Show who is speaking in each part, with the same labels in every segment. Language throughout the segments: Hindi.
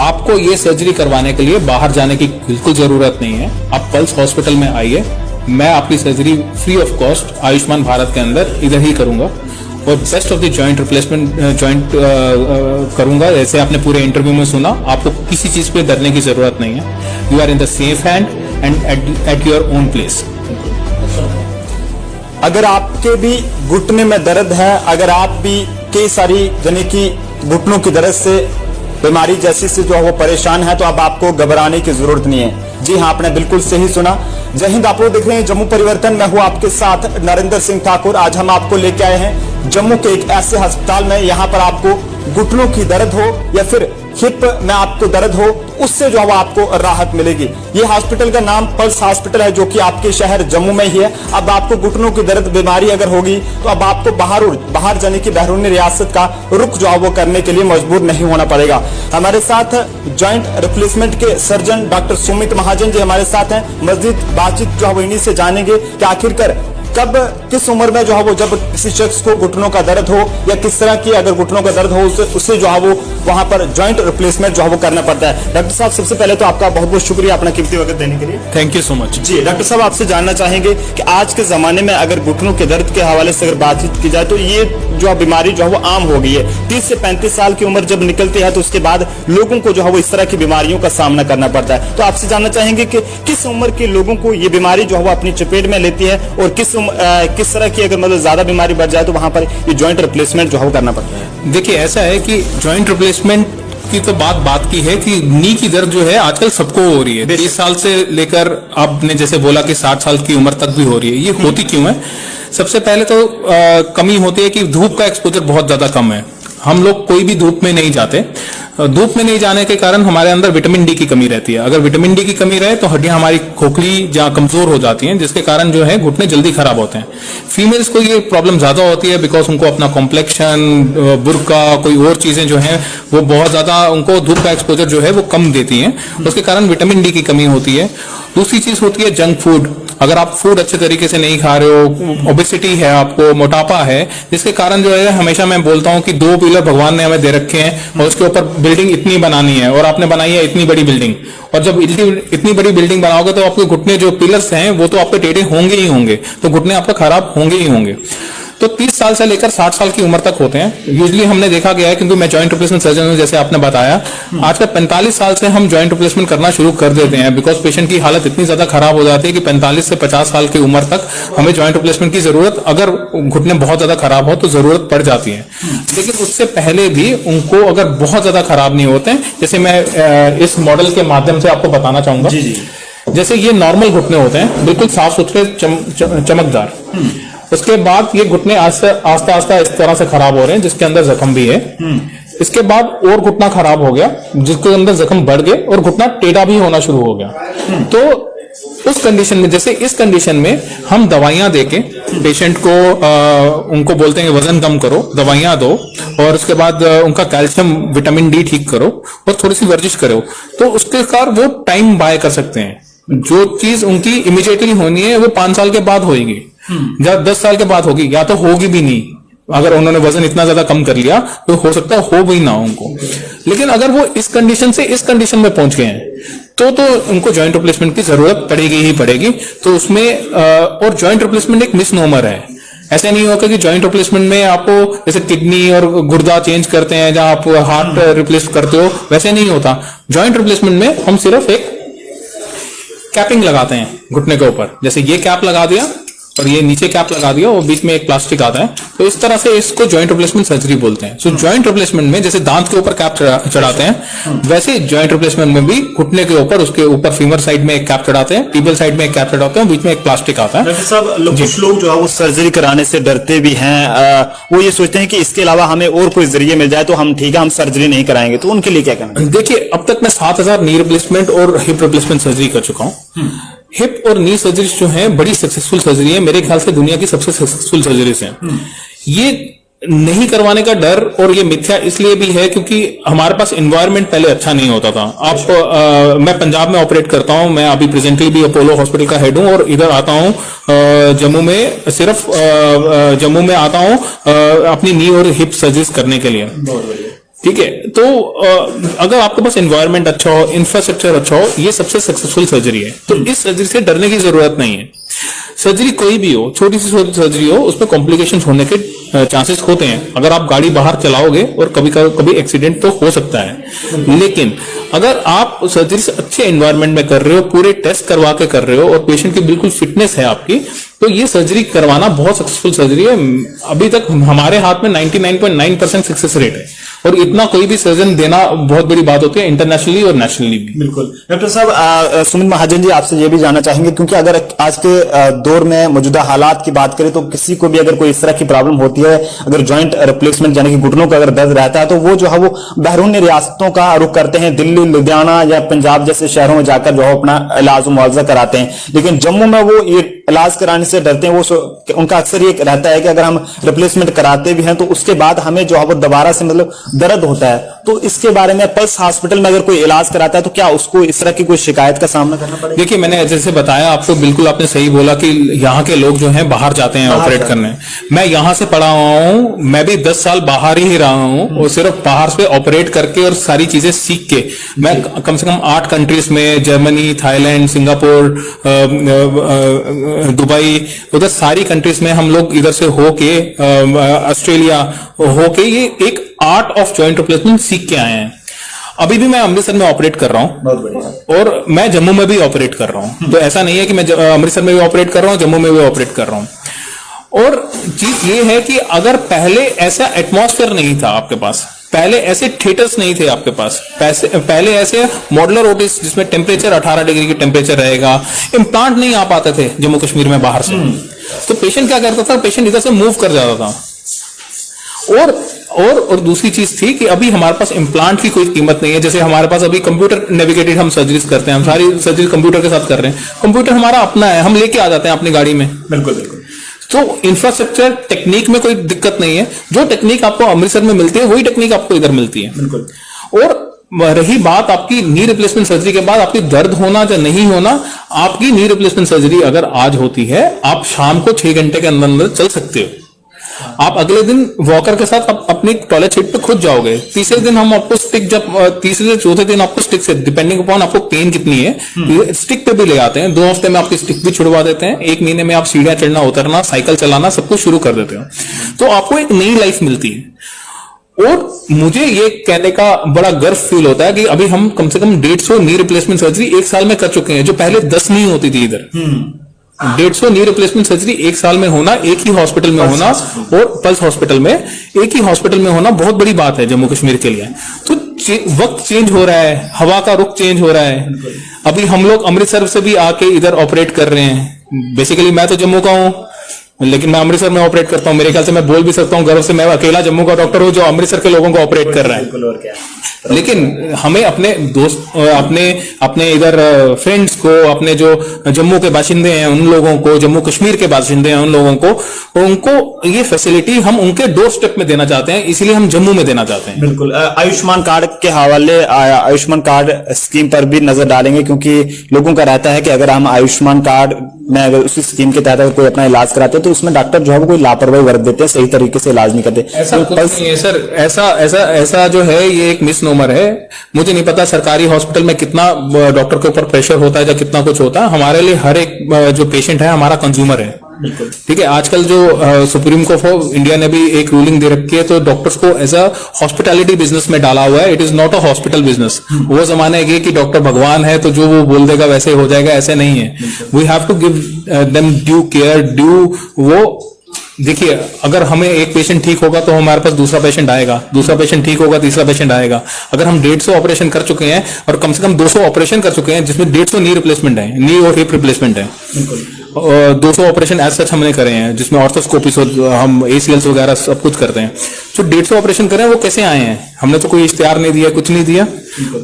Speaker 1: आपको ये सर्जरी करवाने के लिए बाहर जाने की बिल्कुल जरूरत नहीं है। आप पल्स हॉस्पिटल में आइए, मैं आपकी surgery free of cost Ayushman Bharat के अंदर इधर ही करूंगा और best of the joint replacement joint करूंगा। जैसे आपने पूरे इंटरव्यू में सुना, आपको किसी चीज पे डरने की जरूरत नहीं है। You are in the safe hand and at your own place.
Speaker 2: अगर आपके भी घुटने में दर्द है, अगर आप भी कई सारी यानी कि घुटनों की दर्द से बीमारी जैसी से जो है वो परेशान है, तो अब आपको घबराने की जरूरत नहीं है। जी हाँ, आपने बिल्कुल सही सुना। जय हिंद, आप लोग देख रहे हैं जम्मू परिवर्तन। मैं हूं आपके साथ नरेंद्र सिंह ठाकुर। आज हम आपको लेके आए हैं जम्मू के एक ऐसे अस्पताल में, यहाँ पर आपको घुटनों की दर्द हो या फिर हिप में आपको दर्द हो, उससे जो है आपको राहत मिलेगी। ये हॉस्पिटल का नाम पल्स हॉस्पिटल है, जो कि आपके शहर जम्मू में ही है। अब आपको घुटनों की दर्द बीमारी अगर होगी तो अब आपको बाहर जाने की बैरूनी रियासत का रुख जो है वो करने के लिए मजबूर नहीं होना पड़ेगा। हमारे साथ जॉइंट रिप्लेसमेंट के सर्जन डॉक्टर सुमित महाजन जी हमारे साथ हैं। मजीद बातचीत जो है वो इन्हीं से जानेंगे कि आखिरकार कब किस उम्र में जो है वो जब किसी शख्स को घुटनों का दर्द हो या किस तरह की अगर घुटनों का दर्द हो उससे जो है वो वहां पर जॉइंट रिप्लेसमेंट जो है वो करना पड़ता है। डॉक्टर साहब, सबसे पहले तो आपका बहुत बहुत शुक्रिया अपना कीमती वक्त देने के लिए।
Speaker 1: Thank you so much.
Speaker 2: जी डॉक्टर साहब, आपसे जानना चाहेंगे कि आज के जमाने में अगर घुटनों के दर्द के हवाले से अगर बातचीत की जाए तो ये जो बीमारी जो है वो आम हो गई है। 30 से 35 साल की उम्र जब निकलती है तो उसके बाद लोगों को जो है वो इस तरह की बीमारियों का सामना करना पड़ता है। तो आपसे जानना चाहेंगे कि किस उम्र के लोगों को ये बीमारी जो है वो अपनी चपेट में लेती है और किस तरह की अगर मतलब ज्यादा बीमारी बढ़ जाए तो वहां पर ये जॉइंट रिप्लेसमेंट जो है वो करना पड़ता है।
Speaker 1: देखिए, ऐसा है कि जॉइंट रिप्लेसमेंट की तो बात की है कि नी की दर्द जो है आजकल सबको हो रही है। 30 साल से लेकर आपने जैसे बोला कि 60 साल की उम्र तक भी हो रही है। ये होती क्यों है? सबसे पहले तो कमी होती है कि धूप का एक्सपोजर बहुत ज्यादा कम है। हम लोग कोई भी धूप में नहीं जाते। धूप में नहीं जाने के कारण हमारे अंदर विटामिन डी की कमी रहती है। अगर विटामिन डी की कमी रहे तो हड्डियां हमारी खोखली या कमजोर हो जाती हैं, जिसके कारण जो है घुटने जल्दी खराब होते हैं। फीमेल्स को ये प्रॉब्लम ज्यादा होती है बिकॉज उनको अपना कॉम्प्लेक्शन, बुर्का, कोई और चीजें जो हैं वो बहुत ज्यादा उनको धूप का एक्सपोजर जो है वो कम देती हैं, उसके कारण विटामिन डी की कमी होती है। दूसरी चीज होती है जंक फूड। अगर आप फूड अच्छे तरीके से नहीं खा रहे हो, ओबेसिटी है, आपको मोटापा है, जिसके कारण जो है हमेशा मैं बोलता हूं कि 2 पिलर भगवान ने हमें दे रखे हैं और उसके ऊपर बिल्डिंग इतनी बनानी है और आपने बनाई है इतनी बड़ी बिल्डिंग। और जब इतनी बड़ी बिल्डिंग बनाओगे तो आपके घुटने जो पिलर्स हैं वो तो आपके टेढ़े होंगे ही होंगे, तो घुटने आपके खराब होंगे ही होंगे। तो 30 साल से लेकर 60 साल की उम्र तक होते हैं यूजुअली। हमने देखा गया है, क्योंकि मैं जॉइंट रिप्लेसमेंट सर्जन हूं जैसे आपने बताया, आजकल 45 साल से हम जॉइंट रिप्लेसमेंट करना शुरू कर देते हैं बिकॉज पेशेंट की हालत इतनी ज्यादा खराब हो जाती है कि 45 से 50 साल की उम्र तक हमें जॉइंट रिप्लेसमेंट की जरूरत, अगर घुटने बहुत ज्यादा खराब हो तो जरूरत पड़ जाती है। लेकिन उससे पहले भी उनको अगर बहुत ज्यादा खराब नहीं होते हैं, जैसे मैं इस मॉडल के माध्यम से आपको बताना चाहूंगा। जैसे ये नॉर्मल घुटने होते हैं, बिल्कुल साफ सुथरे चमकदार। उसके बाद ये घुटने आस्ता आस्ता इस तरह से खराब हो रहे हैं जिसके अंदर जख्म भी है। इसके बाद और घुटना खराब हो गया जिसके अंदर जख्म बढ़ गए और घुटना टेढ़ा भी होना शुरू हो गया। तो उस कंडीशन में, जैसे इस कंडीशन में हम दवाइयां देके पेशेंट को उनको बोलते हैं वजन कम करो, दवाइयां दो और उसके बाद उनका कैल्शियम, विटामिन डी ठीक करो और थोड़ी सी वर्जिश करो, तो उसके कारण वो टाइम बाय कर सकते हैं। जो चीज उनकी इमीडिएटली होनी है वो 5 साल के बाद होगी या 10 साल के बाद होगी, या तो होगी भी नहीं। अगर उन्होंने वजन इतना ज्यादा कम कर लिया तो हो सकता है हो भी ना उनको। लेकिन अगर वो इस कंडीशन से इस कंडीशन में पहुंच गए हैं तो उनको जॉइंट रिप्लेसमेंट की जरूरत पड़ेगी ही पड़ेगी। तो उसमें और जॉइंट रिप्लेसमेंट एक मिसनोमर है। ऐसे नहीं होगा कि जॉइंट रिप्लेसमेंट में आपको जैसे किडनी और गुर्दा चेंज करते हैं, जहां आप हार्ट रिप्लेस करते हो, वैसे नहीं होता। जॉइंट रिप्लेसमेंट में हम सिर्फ एक कैपिंग लगाते हैं घुटने के ऊपर, जैसे ये कैप लगा दिया और ये नीचे कैप लगा दिया और बीच में एक प्लास्टिक आता है, तो इस तरह से इसको जॉइंट रिप्लेसमेंट सर्जरी बोलते हैं। सो जॉइंट रिप्लेसमेंट में जैसे दांत के ऊपर कैप चढ़ाते हैं, वैसे जॉइंट रिप्लेसमेंट में भी घुटने के ऊपर, उसके ऊपर फीमर साइड में एक कैप चढ़ाते हैं, टिबियल साइड में एक कैप चढ़ाते हैं, बीच में एक प्लास्टिक आता है।
Speaker 2: सब कुछ लोग जो है वो सर्जरी कराने से डरते भी हैं, वो ये सोचते हैं कि इसके अलावा हमें और कोई जरिए मिल जाए तो हम ठीक है, हम सर्जरी नहीं कराएंगे। तो उनके लिए क्या करना है?
Speaker 1: देखिए, अब तक मैं 7000 नी रिप्लेसमेंट और हिप रिप्लेसमेंट सर्जरी कर चुका हूँ। हिप और नी सर्जरी जो है बड़ी सक्सेसफुल सर्जरी है, मेरे ख्याल से दुनिया की सबसे सक्सेसफुल सर्जरीज हैं। ये नहीं करवाने का डर और ये मिथ्या इसलिए भी है क्योंकि हमारे पास एनवायरनमेंट पहले अच्छा नहीं होता था। मैं पंजाब में ऑपरेट करता हूं, मैं अभी प्रेजेंटली भी अपोलो हॉस्पिटल का हेड हूं और इधर आता हूं जम्मू में, सिर्फ जम्मू में आता हूं अपनी नी और हिप सर्जरीज करने के लिए। ठीक है। तो अगर आपके पास एनवायरनमेंट अच्छा हो, इंफ्रास्ट्रक्चर अच्छा हो, ये सबसे सक्सेसफुल सर्जरी है। तो इस सर्जरी से डरने की जरूरत नहीं है। सर्जरी कोई भी हो, छोटी सी सर्जरी हो, उसमें कॉम्प्लिकेशंस होने के चांसेस होते हैं। अगर आप गाड़ी बाहर चलाओगे और कभी एक्सीडेंट तो हो सकता है, लेकिन अगर आप सर्जरी से अच्छे एनवायरनमेंट में कर रहे हो, पूरे टेस्ट करवा के कर रहे हो और पेशेंट की बिल्कुल फिटनेस है आपकी, तो ये सर्जरी करवाना बहुत सक्सेसफुल सर्जरी है। अभी तक हमारे हाथ में 99.9% सक्सेस रेट है, और इतना कोई भी सर्जन देना बहुत बड़ी बात होती है, इंटरनेशनली और नेशनली भी।
Speaker 2: बिल्कुल। डॉक्टर साहब, सुमित महाजन जी, आपसे ये भी जानना चाहेंगे, क्योंकि अगर आज के दौर में मौजूदा हालात की बात करें तो किसी को भी अगर कोई इस तरह की प्रॉब्लम होती है, अगर जॉइंट रिप्लेसमेंट यानी कि घुटनों का अगर दर्द रहता है, तो वो जो है वो बैरून रियासतों का रुख करते हैं, दिल्ली, लुधियाना या पंजाब जैसे शहरों में जाकर जो है अपना इलाज मुआवजा कराते हैं। लेकिन जम्मू में वो ये इलाज कराने से डरते हैं। उनका अक्सर ये रहता है कि अगर हम रिप्लेसमेंट कराते भी हैं तो उसके बाद हमें जो है वो दोबारा से मतलब दर्द होता है। तो इसके बारे में पल्स हॉस्पिटल में अगर कोई इलाज कराता है तो क्या उसको इस तरह की कोई शिकायत का सामना करना पड़ेगा?
Speaker 1: देखिए, मैंने जैसे बताया आपको, बिल्कुल आपने सही बोला कि यहाँ के लोग जो हैं बाहर जाते हैं ऑपरेट करने। मैं यहाँ से पढ़ा हुआ हूँ, मैं भी 10 साल बाहर ही रहा हूँ, और सिर्फ बाहर से ऑपरेट करके और सारी चीजें सीख के मैं कम से कम 8 कंट्रीज में, जर्मनी, थाईलैंड, सिंगापुर, दुबई, उधर सारी कंट्रीज में हम लोग इधर से होके, ऑस्ट्रेलिया होके, ये एक आर्ट ऑफ जॉइंट रिप्लेसमेंट सीख के आए हैं। अभी भी मैं अमृतसर में ऑपरेट कर रहा हूँ,
Speaker 2: बहुत बढ़िया।
Speaker 1: और मैं जम्मू में भी ऑपरेट कर रहा हूँ। तो ऐसा नहीं है कि मैं अमृतसर में भी ऑपरेट कर रहा हूँ, जम्मू में भी ऑपरेट कर रहा हूँ। और चीज ये है कि अगर पहले ऐसा एटमॉस्फेयर नहीं था आपके पास, पहले ऐसे थिएटर्स नहीं थे आपके पास, पहले ऐसे मॉडुलर ओटीज जिसमें टेम्परेचर 18 डिग्री की टेम्परेचर रहेगा, इम्प्लांट नहीं आ पाते थे जम्मू कश्मीर में बाहर से। तो पेशेंट क्या करता था, पेशेंट इधर से मूव कर जाता था। और दूसरी चीज थी कि अभी हमारे पास इम्प्लांट की कोई कीमत नहीं है। जैसे हमारे पास अभी कंप्यूटर नेविगेटेड हम सर्जरीज करते हैं, हम सारी सर्जरी कंप्यूटर के साथ कर रहे हैं। कंप्यूटर हमारा अपना है, हम लेके आ जाते हैं अपनी गाड़ी में।
Speaker 2: बिल्कुल बिल्कुल।
Speaker 1: तो इंफ्रास्ट्रक्चर टेक्निक में कोई दिक्कत नहीं है। जो टेक्निक आपको अमृतसर में मिलती है वही टेक्निक आपको इधर मिलती है।
Speaker 2: बिल्कुल।
Speaker 1: और रही बात आपकी नी रिप्लेसमेंट सर्जरी के बाद आपकी दर्द होना या नहीं होना, आपकी नी रिप्लेसमेंट सर्जरी अगर आज होती है, आप शाम को 6 घंटे के अंदर अंदर चल सकते हो। आप अगले दिन वॉकर के साथ अपनी टॉयलेट सीट पे खुद जाओगे। तीसरे दिन हम आपको स्टिक, जब तीसरे चौथे दिन आपको स्टिक से, डिपेंडिंग अपॉन आपको पेन कितनी है, स्टिक पे भी ले आते हैं। 2 हफ्ते में आपकी स्टिक भी छुड़वा देते हैं। 1 महीने में आप सीढ़ियां चढ़ना, उतरना, साइकिल चलाना सब कुछ शुरू कर देते हो। तो आपको एक नई लाइफ मिलती है। और मुझे ये कहने का बड़ा गर्व फील होता है कि अभी हम कम से कम 150 नी रिप्लेसमेंट सर्जरी 1 साल में कर चुके हैं, जो पहले 10 नहीं होती थी इधर। 150 नी रिप्लेसमेंट सर्जरी 1 साल में होना, एक ही हॉस्पिटल में होना, और पल्स हॉस्पिटल में, एक ही हॉस्पिटल में होना बहुत बड़ी बात है जम्मू कश्मीर के लिए। तो वक्त चेंज हो रहा है, हवा का रुख चेंज हो रहा है। अभी हम लोग अमृतसर से भी आके इधर ऑपरेट कर रहे हैं। बेसिकली मैं तो जम्मू का हूं, लेकिन मैं अमृतसर में ऑपरेट करता हूं। मेरे ख्याल से मैं बोल भी सकता हूं गर्व से, मैं अकेला जम्मू का डॉक्टर हूं जो अमृतसर के लोगों को ऑपरेट कर रहा है।
Speaker 2: और क्या।
Speaker 1: लेकिन हमें अपने दोस्त, अपने इधर फ्रेंड्स को, अपने जो जम्मू के बाशिंदे हैं उन लोगों को, जम्मू कश्मीर के बाशिंदे हैं उन लोगों को, उनको ये फैसिलिटी हम उनके डोर स्टेप में देना चाहते हैं, इसीलिए हम जम्मू में देना चाहते हैं।
Speaker 2: बिल्कुल। आयुष्मान कार्ड के हवाले, आयुष्मान कार्ड स्कीम पर भी नजर डालेंगे, क्योंकि लोगों का रहता है कि अगर हम आयुष्मान कार्ड में, अगर उसी स्कीम के तहत अगर कोई अपना इलाज कराते हैं तो उसमें डॉक्टर जो है वो कोई लापरवाही बरत देते हैं, सही तरीके से इलाज नहीं करते।
Speaker 1: ऐसा कुछ नहीं है सर, ऐसा जो है ये एक मिसनोमर है। मुझे नहीं पता सरकारी हॉस्पिटल में कितना डॉक्टर के ऊपर प्रेशर होता है या कितना कुछ होता है। हमारे लिए हर एक जो पेशेंट है हमारा कंज्यूमर है। ठीक है। आजकल जो सुप्रीम कोर्ट ऑफ इंडिया ने भी एक रूलिंग दे रखी है, तो डॉक्टर्स को एज अ हॉस्पिटैलिटी बिजनेस में डाला हुआ है। It is not a hospital business. वो जमाने के कि डॉक्टर भगवान है तो जो वो बोल देगा वैसे हो जाएगा, ऐसे नहीं है। We have to give them due care, वो देखिए, अगर हमें एक पेशेंट ठीक होगा तो हमारे पास दूसरा पेशेंट आएगा, दूसरा पेशेंट ठीक होगा, तीसरा पेशेंट आएगा। अगर हम 150 ऑपरेशन कर चुके हैं और कम से कम 200 ऑपरेशन कर चुके हैं, जिसमें 150 नी रिप्लेसमेंट है, नी और हिप रिप्लेसमेंट है, 200 ऑपरेशन एज सच हमने करे हैं, जिसमें ऑर्थोस्कोपी, हम ACLs वगैरह सब कुछ करते हैं। जो 150 ऑपरेशन करे हैं वो कैसे आए हैं? हमने तो कोई इश्तिहार नहीं दिया, कुछ नहीं दिया।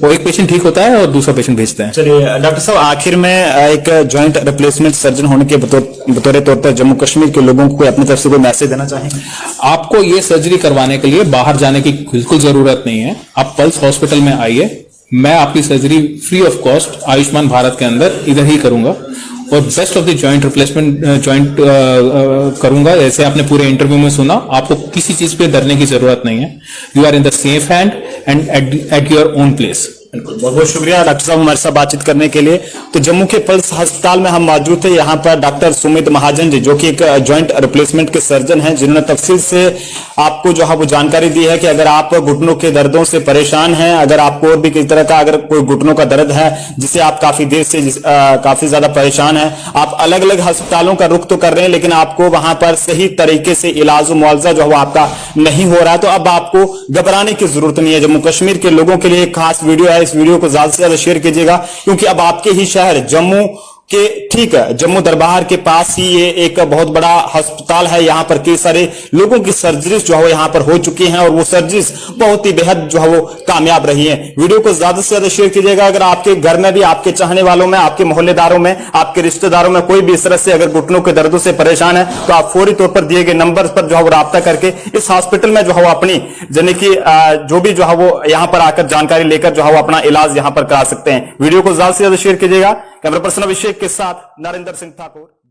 Speaker 1: वो एक पेशेंट ठीक होता है और दूसरा पेशेंट भेजता है।
Speaker 2: चलिए डॉक्टर साहब, आखिर में एक जॉइंट रिप्लेसमेंट सर्जन होने के बतौर तौर पर जम्मू कश्मीर के लोगों को अपनी तरफ से कोई मैसेज देना चाहेंगे?
Speaker 1: आपको ये सर्जरी करवाने के लिए बाहर जाने की बिल्कुल जरूरत नहीं है। आप पल्स हॉस्पिटल में आइए, मैं आपकी surgery free of cost Ayushman Bharat के अंदर इधर ही करूंगा, और best of the joint replacement joint करूंगा। जैसे आपने पूरे इंटरव्यू में सुना, आपको किसी चीज पे डरने की जरूरत नहीं है। You are in the safe hand. and at your own place.
Speaker 2: बिल्कुल, बहुत बहुत शुक्रिया डॉक्टर साहब हमारे साथ बातचीत करने के लिए। तो जम्मू के पल्स अस्पताल में हम मौजूद थे, यहाँ पर डॉक्टर सुमित महाजन जी जो कि एक जॉइंट रिप्लेसमेंट के सर्जन हैं, जिन्होंने तफसील से आपको जो है वो जानकारी दी है कि अगर आप घुटनों के दर्दों से परेशान हैं, अगर आपको और भी किसी तरह का अगर कोई घुटनों का दर्द है जिसे आप काफी देर से काफी ज्यादा परेशान हैं, आप अलग अलग अस्पतालों का रुख तो कर रहे हैं लेकिन आपको वहां पर सही तरीके से इलाज और मुआवजा जो है आपका नहीं हो रहा है, तो अब आपको घबराने की जरूरत नहीं है। जम्मू कश्मीर के लोगों के लिए एक खास वीडियो है, इस वीडियो को ज्यादा से ज्यादा शेयर कीजिएगा, क्योंकि अब आपके ही शहर जम्मू के ठीक है जम्मू दरबार के पास ही ये एक बहुत बड़ा अस्पताल है। यहाँ पर कई सारे लोगों की सर्जरीज जो है यहाँ पर हो चुकी हैं और वो सर्जरीज बहुत ही बेहद जो है वो कामयाब रही हैं। वीडियो को ज्यादा से ज्यादा शेयर कीजिएगा। अगर आपके घर में भी, आपके चाहने वालों में, आपके मोहल्लेदारों में, आपके रिश्तेदारों में कोई भी इस तरह से अगर घुटनों के दर्दों से परेशान है तो आप फौरी तौर पर दिए गए नंबर पर जो है वो राब्ता करके इस हॉस्पिटल में जो है वो अपनी यानी कि जो भी जो है वो यहाँ पर आकर जानकारी लेकर जो है वो अपना इलाज यहाँ पर करा सकते हैं। वीडियो को ज्यादा से ज्यादा शेयर कीजिएगा। कैमरा पर्सन अभिषेक के साथ नरेंद्र सिंह ठाकुर।